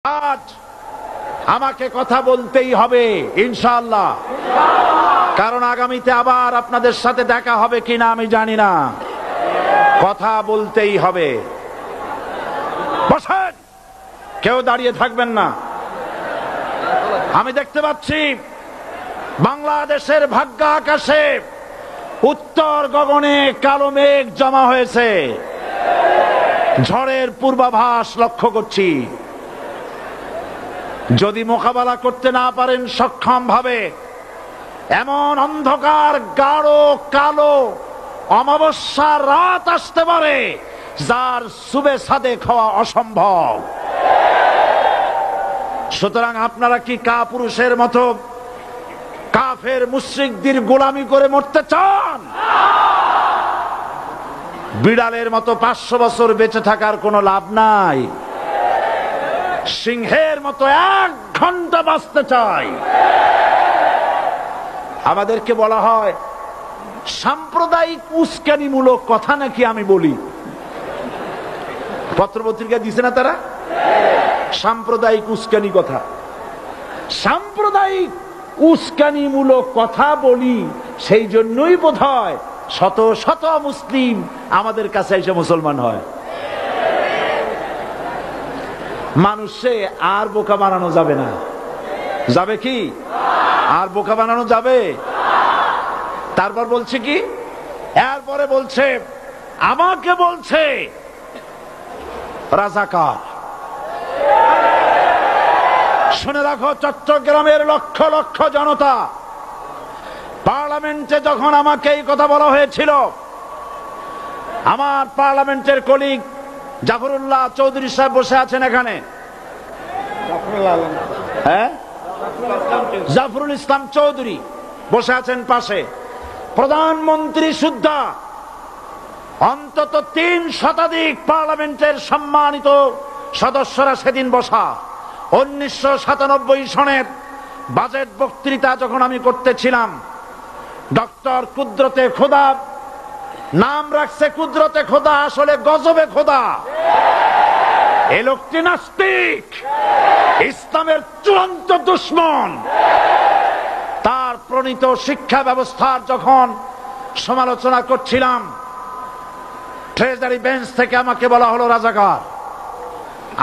আজ আমাকে কথা বলতেই হবে ইনশাআল্লাহ, কারণ আগামীতে আবার আপনাদের সাথে দেখা হবে কিনা আমি জানি না। কথা বলতেই হবে। বসেন, কেউ দাঁড়িয়ে থাকবেন না। আমি দেখতে পাচ্ছি বাংলাদেশের ভাগ্য আকাশে উত্তর গগনে কালো মেঘ জমা হয়েছে, ঝড়ের পূর্বাভাস লক্ষ্য করছি। যদি মোকাবেলা করতে না পারেন সক্ষম ভাবে, এমন অন্ধকার গাঢ় কালো অমাবস্যার রাত আসতে পারে যার সুবে সাদেক হওয়া অসম্ভব। সুতরাং আপনারা কি কাপুরুষের মতো কাফের মুশরিকদের গোলামি করে মরতে চান? বিড়ালের মতো 500 বছর বেঁচে থাকার কোনো লাভ নাই। সিংহের মতো 1 ঘন্টা বাঁচতে চাই। আমাদেরকে বলা হয় সাম্প্রদায়িক উস্কানিমূলক কথা নাকি আমি বলি। পত্রপত্রিকা দিছে না তারা? সাম্প্রদায়িক উস্কানি কথা, সাম্প্রদায়িক উস্কানিমূলক কথা বলি। সেই জন্যই বোধহয় শত শত মুসলিম আমাদের কাছে এসে মুসলমান হয়। মানুষে আর বোকা বানানো যাবে না। যাবে কি? আর বোকা বানানো যাবে? তারপর বলছে কি, এরপরে বলছে আমাকে বলছে রাজাকার। শুনে রাখো চট্টগ্রামের লক্ষ লক্ষ জনতা, পার্লামেন্টে যখন আমাকে এই কথা বলা হয়েছিল, আমার পার্লামেন্টের কলিগ জাফরুল্লাহ চৌধুরী সাহেব বসে আছেন এখানে, হ্যাঁ, জাফরুল ইসলাম চৌধুরী বসে আছেন পাশে, প্রধানমন্ত্রী সুদ্ধা, অন্তত 3 শতাধিক পার্লামেন্টের সম্মানিত সদস্যরা সেদিন বসা। 1997 সনের বাজেট বক্তৃতা যখন আমি করতেছিলাম, ডক্টর কুদরতে খোদা, নাম রাখছে কুদরতে খোদা, আসলে গজবে খোদা। এই লোকটি নাস্তিক, ইসলামের চূড়ান্ত দুশমন। তার প্রণীত শিক্ষা ব্যবস্থার যখন সমালোচনা করছিলাম, ট্রেজারি বেঞ্চ থেকে আমাকে বলা হলো রাজাকার।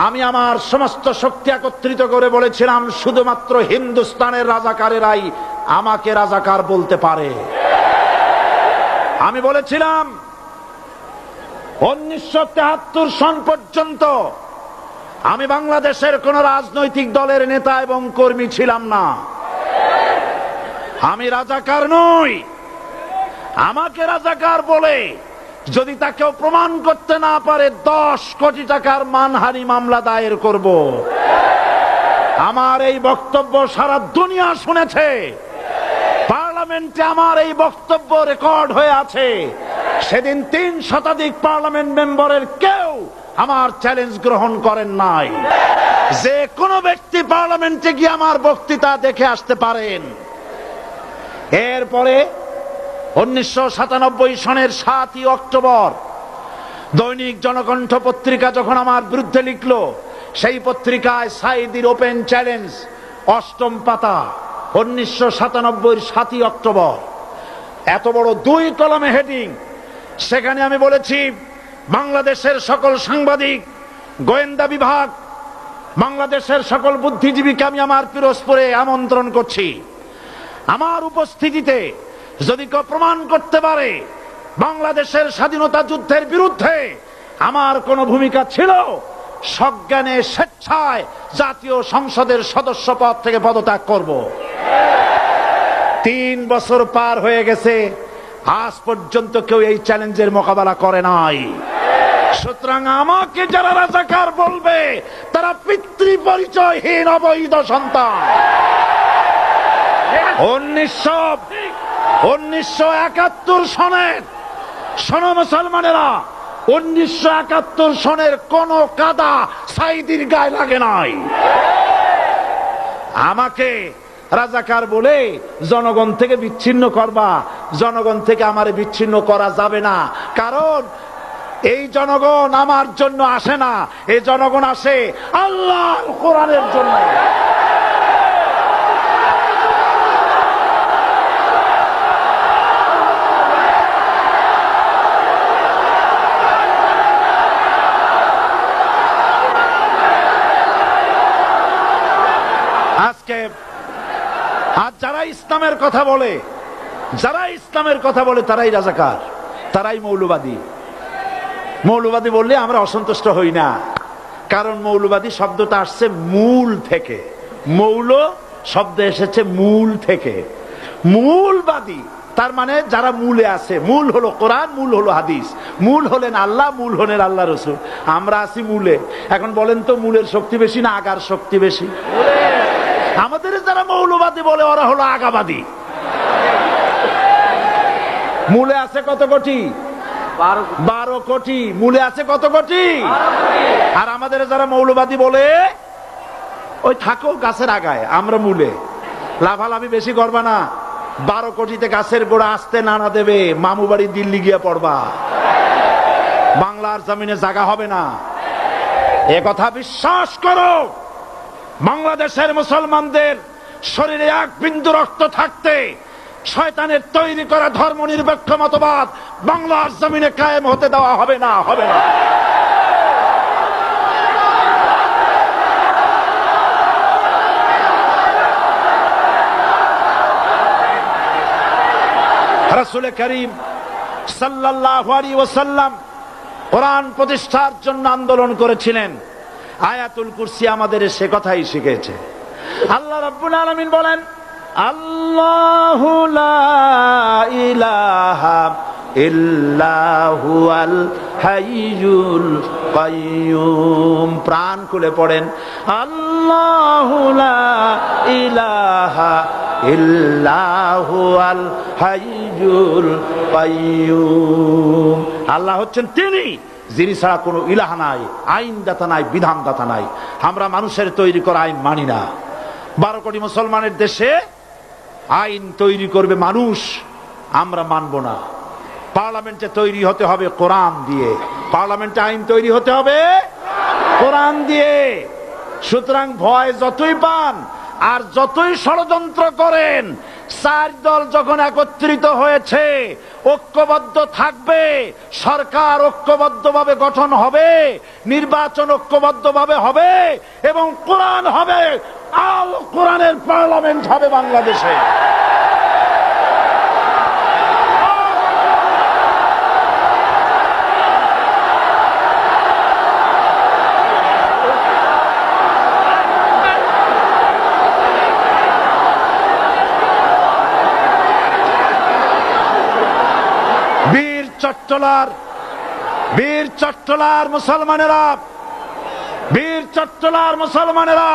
আমি আমার সমস্ত শক্তি একত্রিত করে বলেছিলাম শুধুমাত্র হিন্দুস্তানের রাজাকারেরাই আমাকে রাজাকার বলতে পারে। আমি বলেছিলাম 1973 সন পর্যন্ত আমি বাংলাদেশের কোন রাজনৈতিক দলের নেতা এবং কর্মী ছিলাম না। আমি রাজাকার নই। আমাকে রাজাকার বলে যদি তাকেও প্রমাণ করতে না পারে 10 কোটি টাকার মানহানি মামলা দায়ের করব। আমার এই বক্তব্য সারা দুনিয়া শুনেছে। পার্লামেন্টে আমার এই বক্তব্য রেকর্ড হয়ে আছে। সেদিন 3 শতাধিক পার্লামেন্ট মেম্বারের কেউ আমার চ্যালেঞ্জ গ্রহণ করেন নাই। যে কোনো ব্যক্তি পার্লামেন্টে গিয়ে আমার বক্তৃতা দেখে আসতে পারেন। এরপরে 1997 সনের 7 অক্টোবর দৈনিক জনকণ্ঠ পত্রিকা যখন আমার বিরুদ্ধে লিখলো, সেই পত্রিকায় সাইদির ওপেন চ্যালেঞ্জ 8ম পাতা, 1997 7 অক্টোবর, এত বড় 2 কলামে হেডিং। সেখানে আমি বলেছি বাংলাদেশের সকল সাংবাদিক, গোয়েন্দা বিভাগ, বাংলাদেশের সকল বুদ্ধিজীবীকে আমি আমার পিরোজপুরে আমন্ত্রণ করছি। আমার উপস্থিতিতে যদি কেউ প্রমাণ করতে পারে বাংলাদেশের স্বাধীনতা যুদ্ধের বিরুদ্ধে আমার কোনো ভূমিকা ছিল, সজ্ঞানে স্বেচ্ছায় জাতীয় সংসদের সদস্য পদ থেকে পদত্যাগ করব। 3 বছর পার হয়ে গেছে, আজ পর্যন্ত কেউ এই চ্যালেঞ্জের মোকাবেলা করে নাই। সুতরাং আমাকে যারা রাজাকার বলবে তারা পিতৃ পরিচয়হীন অবৈধ সন্তান। 1971 সনের, শোনো মুসলমানেরা, 1971 সনের কোন কাদা সাইদির গায়ে লাগে নাই। আমাকে রাজাকার বলে জনগণ থেকে বিচ্ছিন্ন করবা, জনগণ থেকে আমারে বিচ্ছিন্ন করা যাবে না। কারণ এই জনগণ আমার জন্য আসে না, এই জনগণ আসে আল্লাহর কোরআনের জন্য। আজকে আর যারা ইসলামের কথা বলে, তারাই রাজাকার, তারাই মৌলবাদী। মৌলবাদী বললে আমরা অসন্তুষ্ট হই না, কারণ মৌলবাদী শব্দটা আসছে মূল থেকে। মৌল শব্দ এসেছে মূল থেকে। মূলবাদী তার মানে যারা মূলে আছে। মূল হলো কোরআন, মূল হলো হাদিস, মূল হলেন আল্লাহ, মূল হলেন আল্লাহ রসুল। আমরা আছি মূলে। এখন বলেন তো মূলের শক্তি বেশি না আগার শক্তি বেশি? আমাদের যারা মৌলবাদী বলে ওরা হলো আগাবাদী। মূলে আছে কত কোটি? 12 কোটি। মূলে আছে কত কোটি? আর আমাদের যারা মৌলবাদী বলে ওই থাকো গাছের আগায়, আমরা মূলে। লাভালাভি বেশি করবা না, 12 কোটিতে গাছের গোড়া আসতে নানা দেবে, মামু বাড়ি দিল্লি গিয়ে পড়বা, বাংলার জমিনে জায়গা হবে না। এ কথা বিশ্বাস করো। বাংলাদেশের মুসলমানদের শরীরে এক বিন্দু রক্ত থাকতে শয়তানের তৈরি করা ধর্ম নিরপেক্ষ মতবাদ বাংলার জমিনে কায়েম হতে দেওয়া হবে না, হবে না। রাসূল করিম সাল্লাল্লাহু আলাইহি ওয়াসাল্লাম কোরআন প্রতিষ্ঠার জন্য আন্দোলন করেছিলেন। আয়াতুল কুরসি আমাদের সে কথাই শিখেছে। আল্লাহ রাব্বুল আলামিন বলেন, আল্লাহু লা ইলাহা ইল্লা হুয়াল হাইয়ুল কাইয়্যুম। প্রাণ খুলে পড়েন, আল্লাহু লা ইলাহা ইল্লা হুয়াল হাইয়ুল কাইয়্যুম। আল্লাহ হচ্ছেন তিনি, যিনি ছাড়া কোনো ইলাহা নাই, আইনদাতা নাই, বিধানদাতা নাই। আমরা মানুষের তৈরি করা আইন মানি না। 12 কোটি মুসলমানের দেশে আইন তৈরি করবে মানুষ, আমরা মানব না। পার্লামেন্টে তৈরি হতে হবে কোরআন দিয়ে, পার্লামেন্টে আইন তৈরি হতে হবে কোরআন দিয়ে। সুতরাং ভয় যতই পান আর যতই ষড়যন্ত্র করেন, 4 দল যখন একত্রিত হয়েছে, ঐক্যবদ্ধ থাকবে, সরকার ঐক্যবদ্ধভাবে গঠন হবে, নির্বাচন ঐক্যবদ্ধভাবে হবে এবং কোরআন হবে, আল কোরআনের পার্লামেন্ট হবে বাংলাদেশে। বীর চট্টলার মুসলমানেরা, বীর চট্টলার মুসলমানেরা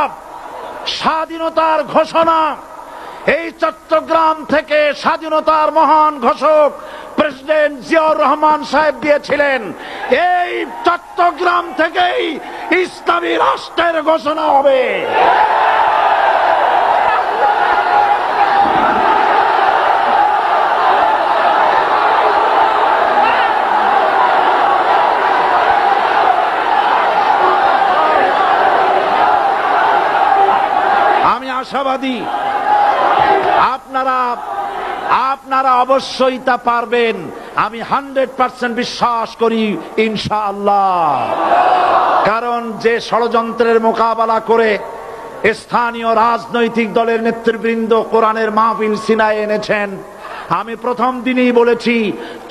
স্বাধীনতার ঘোষণা এই চট্টগ্রাম থেকে স্বাধীনতার মহান ঘোষক প্রেসিডেন্ট জিয়াউর রহমান সাহেব দিয়েছিলেন। এই চট্টগ্রাম থেকেই ইসলামী রাষ্ট্রের ঘোষণা হবে। আশাবাদী আপনারা অবশ্যই তা পারবেন। আমি 100% বিশ্বাস করি ইনশাআল্লাহ। কারণ যে ষড়যন্ত্রের মোকাবেলা করে স্থানীয় রাজনৈতিক দলের নেতৃবৃন্দ কোরআনের মাহফিল সিনায় এনেছেন, আমি প্রথম দিনই বলেছি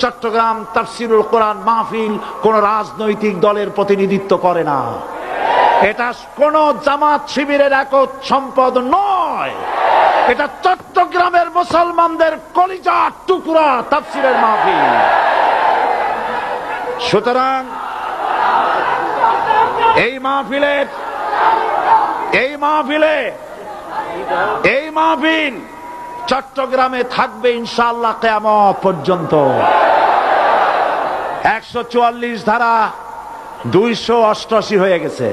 চট্টগ্রাম তাফসিরুল কোরআন মাহফিল কোন রাজনৈতিক দলের প্রতিনিধিত্ব করে না। এটা কোন জামাত শিবিরের একক সম্পদ নয়, এটা চট্টগ্রামের মুসলমানদের কলিজার টুকরা তাফসিরের মাহফিল। সুতরাং এই মাহফিল চট্টগ্রামে থাকবে ইনশাআল্লাহ কিয়ামত পর্যন্ত। 144 ধারা 288 হয়ে গেছে,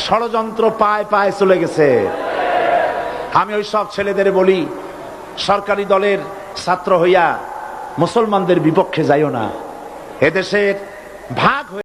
ষড়যন্ত্র পায় পায় চলে গেছে। আমি ওই সব ছেলেদের বলি, সরকারি দলের ছাত্র হইয়া মুসলমানদের বিপক্ষে যাইও না। এদেশের ভাগ হয়ে